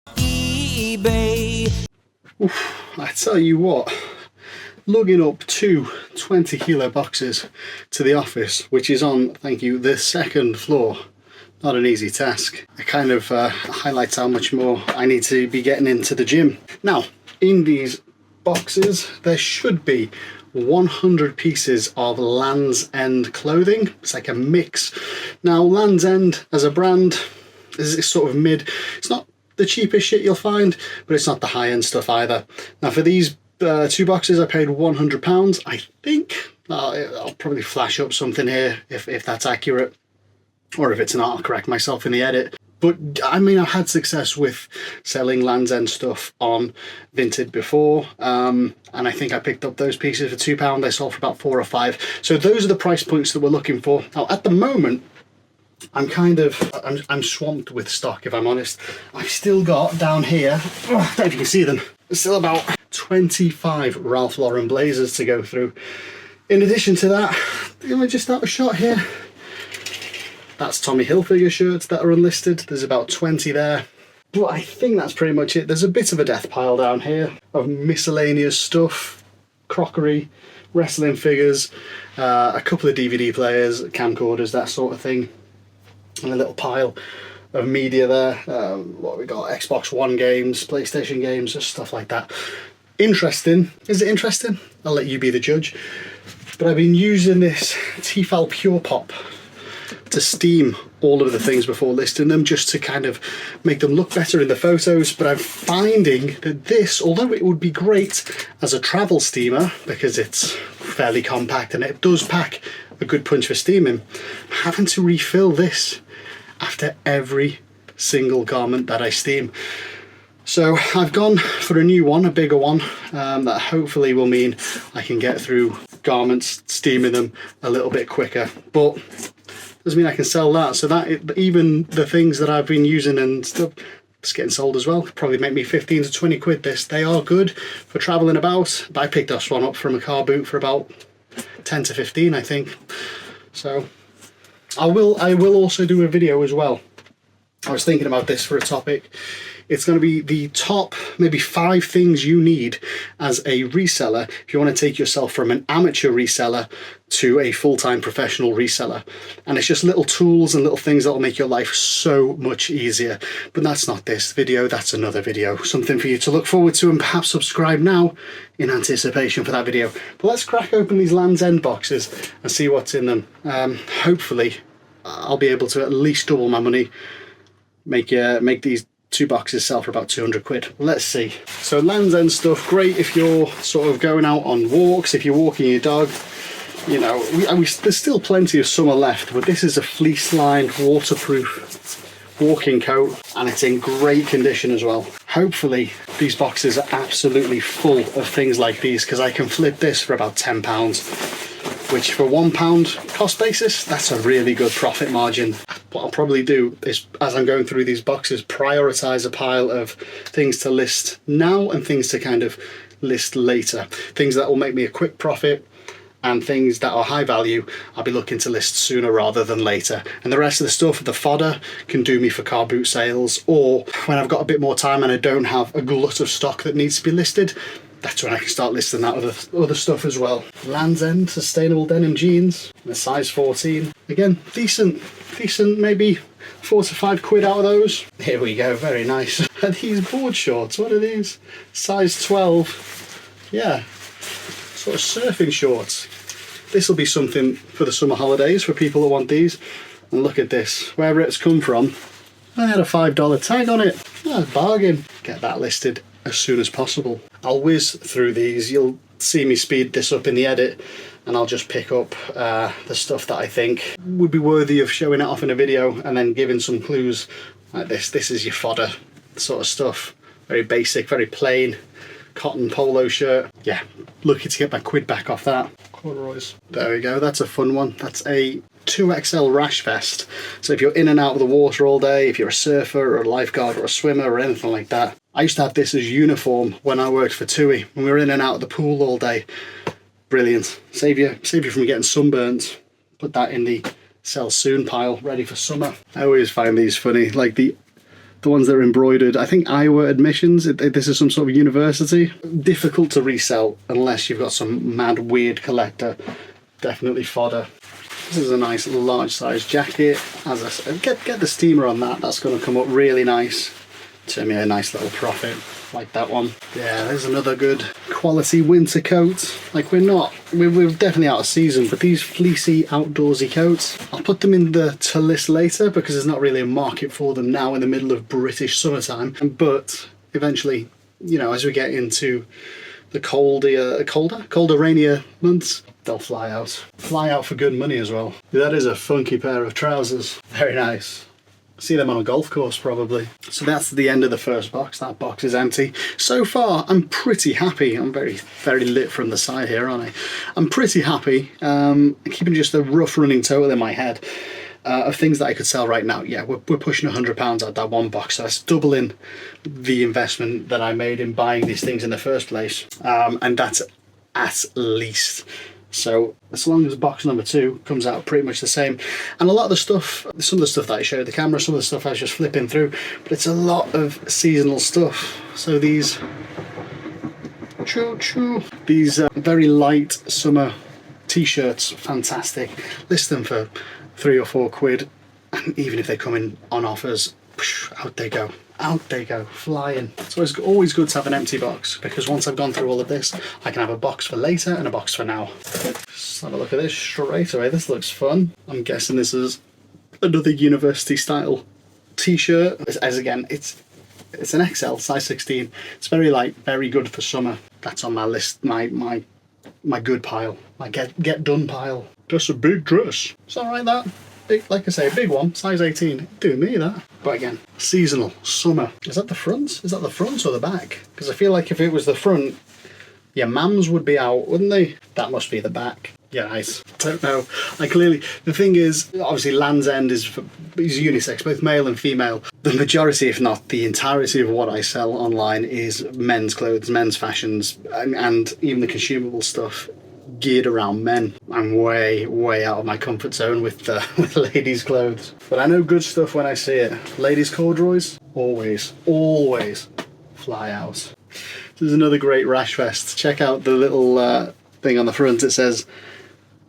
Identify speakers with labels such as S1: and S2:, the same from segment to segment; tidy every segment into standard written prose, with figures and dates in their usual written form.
S1: eBay.
S2: Oof, I tell you what, lugging up two 20-kilo boxes to the office, which is on, thank you, the second floor, not an easy task. It kind of highlights how much more I need to be getting into the gym. Now, in these boxes, there should be 100 pieces of Land's End clothing. It's like a mix. Now, Land's End as a brand is sort of mid. It's not the cheapest shit you'll find, but it's not the high-end stuff either. Now, for these two boxes, I paid £100. I think I'll probably flash up something here if that's accurate, or if it's not, I'll correct myself in the edit. But I mean, I've had success with selling Land's End stuff on Vinted before, and I think I picked up those pieces for £2. They sold for about 4 or 5. So those are the price points that we're looking for. Now, at the moment, I'm swamped with stock, if I'm honest. I've still got down here, I don't know if you can see them, there's still about 25 Ralph Lauren blazers to go through. In addition to that, let me just have a shot here. That's Tommy Hilfiger shirts that are unlisted. There's about 20 there. But I think that's pretty much it. There's a bit of a death pile down here of miscellaneous stuff, crockery, wrestling figures, a couple of DVD players, camcorders, that sort of thing. And a little pile of media there. What we got? Xbox One games, PlayStation games, just stuff like that. Interesting. Is it interesting? I'll let you be the judge. But I've been using this Tefal Pure Pop to steam all of the things before listing them, just to kind of make them look better in the photos. But I'm finding that this, although it would be great as a travel steamer because it's fairly compact and it does pack a good punch for steaming, I'm having to refill this after every single garment that I steam. So I've gone for a new one, a bigger one, that hopefully will mean I can get through garments, steaming them a little bit quicker. But doesn't mean I can sell that. So that even the things that I've been using and stuff, it's getting sold as well. Probably make me 15 to 20 quid this. They are good for traveling about. But I picked this one up from a car boot for about 10 to 15, I think. So I will also do a video as well. I was thinking about this for a topic. It's going to be the top maybe 5 things you need as a reseller if you want to take yourself from an amateur reseller to a full-time professional reseller. And it's just little tools and little things that will make your life so much easier. But that's not this video, that's another video. Something for you to look forward to, and perhaps subscribe now in anticipation for that video. But let's crack open these Land's End boxes and see what's in them. Hopefully I'll be able to at least double my money, make these 2 boxes sell for about 200 quid. Let's see. So Land's End stuff, great if you're sort of going out on walks, if you're walking your dog. You know, there's still plenty of summer left, but this is a fleece-lined, waterproof walking coat, and it's in great condition as well. Hopefully these boxes are absolutely full of things like these, because I can flip this for about £10, which for £1 cost basis, that's a really good profit margin. What I'll probably do is, as I'm going through these boxes, prioritize a pile of things to list now and things to kind of list later. Things that will make me a quick profit, and things that are high value I'll be looking to list sooner rather than later. And the rest of the stuff, the fodder, can do me for car boot sales, or when I've got a bit more time and I don't have a glut of stock that needs to be listed, that's when I can start listing that other stuff as well. Land's End sustainable denim jeans, a size 14. Again, decent, maybe 4 to 5 quid out of those. Here we go, very nice. Are these board shorts? What are these? Size 12. Yeah, sort of surfing shorts. This will be something for the summer holidays for people that want these. And look at this, wherever it's come from, I had a $5 tag on it. Oh, bargain. Get that listed as soon as possible. I'll whiz through these. You'll see me speed this up in the edit, and I'll just pick up the stuff that I think would be worthy of showing it off in a video, and then giving some clues like this. This is your fodder sort of stuff. Very basic, very plain. Cotton polo shirt. Yeah, lucky to get my quid back off that. Corduroys. There we go, that's a fun one. That's a 2XL rash vest. So if you're in and out of the water all day, if you're a surfer or a lifeguard or a swimmer or anything like that. I used to have this as uniform when I worked for TUI, when we were in and out of the pool all day. Brilliant. Save you from getting sunburnt. Put that in the sell soon pile, ready for summer. I always find these funny, like the the ones that are embroidered. I think Iowa admissions, this is some sort of university. Difficult to resell unless you've got some mad weird collector. Definitely fodder. This is a nice large size jacket. As I said, get the steamer on that. That's going to come up really nice. Turn me a nice little profit, like that one. Yeah, there's another good quality winter coat. Like we're definitely out of season, but these fleecy outdoorsy coats, I'll put them in the to list later because there's not really a market for them now in the middle of British summertime. But eventually, you know, as we get into the colder, rainier months, they'll fly out. Fly out for good money as well. That is a funky pair of trousers. Very nice. See them on a golf course probably. So that's the end of the first box. That box is empty. So far, I'm pretty happy. I'm very, very lit from the side here, aren't I? I'm pretty happy. Keeping just a rough running total in my head of things that I could sell right now. Yeah, we're pushing £100 out that one box. So that's doubling the investment that I made in buying these things in the first place. And that's at least. So as long as box number 2 comes out pretty much the same, and a lot of the stuff, some of the stuff that I showed the camera, some of the stuff I was just flipping through, but it's a lot of seasonal stuff. So these very light summer t-shirts, fantastic. List them for £3 or £4, and even if they come in on offers, out they go. Out they go, flying. So it's always good to have an empty box, because once I've gone through all of this, I can have a box for later and a box for now. Let's have a look at this straight away. This looks fun. I'm guessing this is another university style t-shirt. As again, it's an XL, size 16. It's very light, very good for summer. That's on my list, my good pile, my get done pile. Just a big dress. It's alright that. Big, like I say, a big one, size 18. Do me that. But again, seasonal, summer. Is that the front? Is that the front or the back? Because I feel like if it was the front, your mams would be out, wouldn't they? That must be the back. Yeah, nice. Don't know. The thing is, obviously Land's End is unisex, both male and female. The majority, if not the entirety of what I sell online is men's clothes, men's fashions, and even the consumable stuff geared around men. I'm way out of my comfort zone with ladies' clothes, but I know good stuff when I see it. Ladies' corduroys, always fly out. This is another great rash vest. Check out the little thing on the front. It says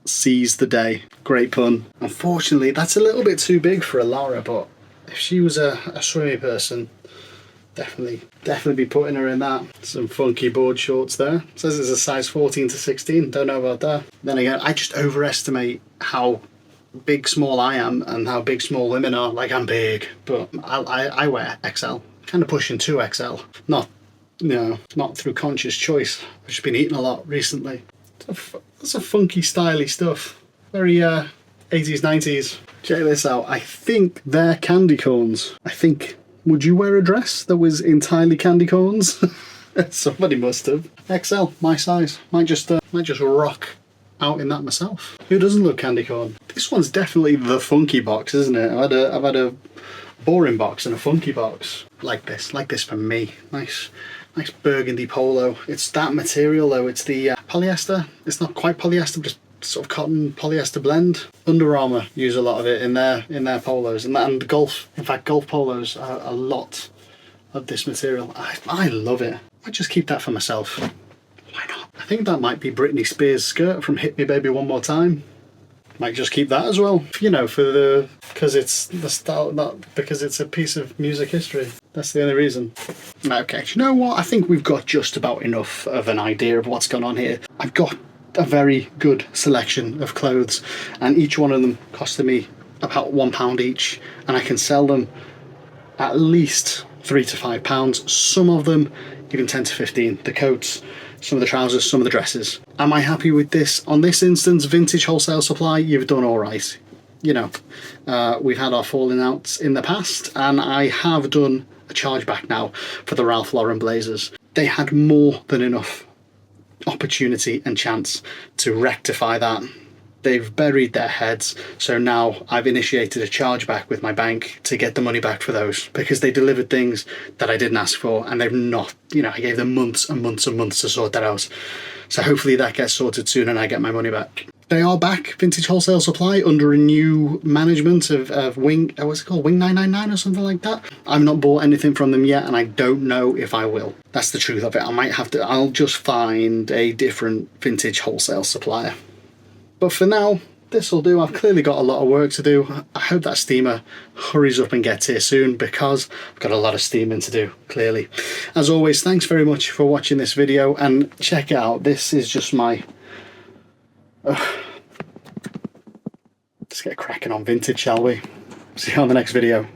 S2: "Seize the day." Great pun. Unfortunately, that's a little bit too big for a Lara, but if she was a swimmy person, definitely be putting her in that. Some funky board shorts there. It says it's a size 14 to 16. Don't know about that. Then again, I just overestimate how big small I am and how big small women are. Like, I'm big, but I wear XL. Kind of pushing 2XL. Not through conscious choice. I've just been eating a lot recently. That's a funky, styly stuff. Very 80s, 90s. Check this out. I think they're candy corns. Would you wear a dress that was entirely candy corns? Somebody must have. XL, my size. Might just rock out in that myself. Who doesn't love candy corn? This one's definitely the funky box, isn't it? I've had a boring box and a funky box. Like this for me. Nice burgundy polo. It's that material though. It's the polyester. It's not quite polyester, but sort of cotton polyester blend. Under Armour use a lot of it in their polos, and golf polos are a lot of this material. I love it. I just keep that for myself. Why not? I think that might be Britney Spears' skirt from Hit Me Baby One More Time. Might just keep that as well, because it's the style, not because it's a piece of music history. That's the only reason. Okay, do you know what? I think we've got just about enough of an idea of what's going on here. I've got a very good selection of clothes, and each one of them costed me about £1 each, and I can sell them at least £3 to £5. Some of them even 10 to 15. The coats, some of the trousers, some of the dresses. Am I happy with this? On this instance, Vintage Wholesale Supply, you've done all right. We've had our falling outs in the past, and I have done a chargeback now for the Ralph Lauren blazers. They had more than enough opportunity and chance to rectify that. They've buried their heads, so now I've initiated a chargeback with my bank to get the money back for those, because they delivered things that I didn't ask for, and they've not, I gave them months and months and months to sort that out. So hopefully that gets sorted soon and I get my money back. They are back, Vintage Wholesale Supply, under a new management of Wing, what's it called, Wing 999 or something like that. I've not bought anything from them yet, and I don't know if I will. That's the truth of it. I might have to, I'll just find a different vintage wholesale supplier. But for now, this will do. I've clearly got a lot of work to do. I hope that steamer hurries up and gets here soon, because I've got a lot of steaming to do, clearly. As always, thanks very much for watching this video, and check it out. This is just my... let's get cracking on vintage, shall we? See you on the next video.